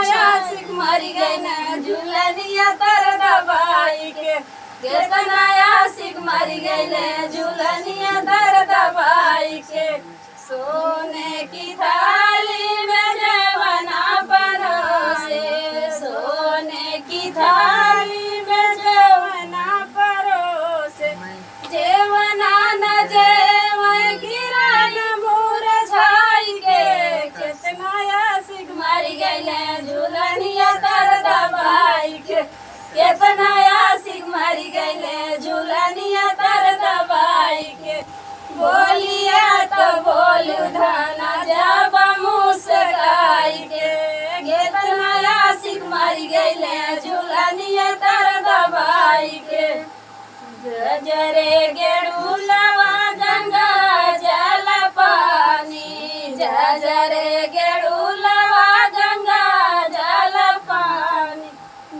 आशिक मरी गई ना झूलनिया तर दबाई के केतना आशिक मरी गई ना झूलनिया तर दबाई के सोने की थाली में जवना परोसे सोने की थाली में जवना परोसे जेवना न जेवन किरण मुरझाई के केतना आशिक मरी गइले झूलनिया तर दबाई के केतना आशिक मरी गइले झूलनिया तर दबाई के बोलिया तो बोलू धाना जब मुस्काई के केतना आशिक मरी गइले झूलनिया तर दबाई के गजरे गेड़ुलवा गंगा जल पानी जजरे गेड़ुलवा गंगा जल पानी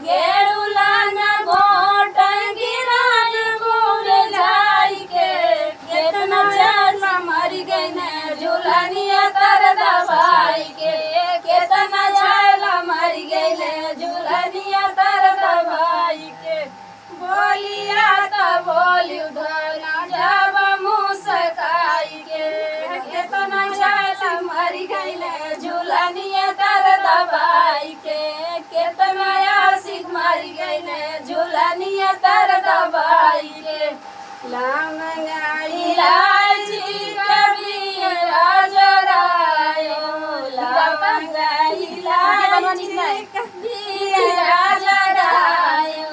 गेड़ुला न घोट गिरान मुरझाई के केतना जल मरी गई न झूलनिया तर दबाई के केतना जल मरी गई न झूलनिया तर दबाई के बोलिया तो बोलियो धना जब मुस्काई के केतना जल मरी गइले झूलनिया तर दबाई के केतना आशिक मरी गइले झूलनिया तर दबाई के लामंगाई लाजी कभी राजरायो लामंगाई लाजी कभी राजरायो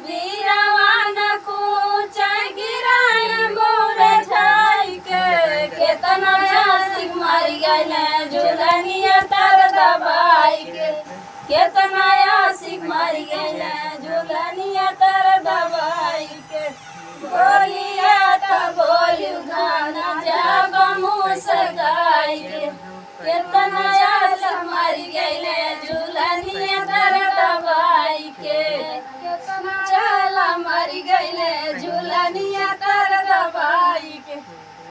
वीरवान कूच गिराय मुरझाई के केतना आशिक मरी गइले झूलनिया तर दबाई के केतना आशिक मरी गइले झूलनिया तर दबाई के बोलिया तो बोलियो गाना जब मुस्काई के केतना आशिक मरी गइले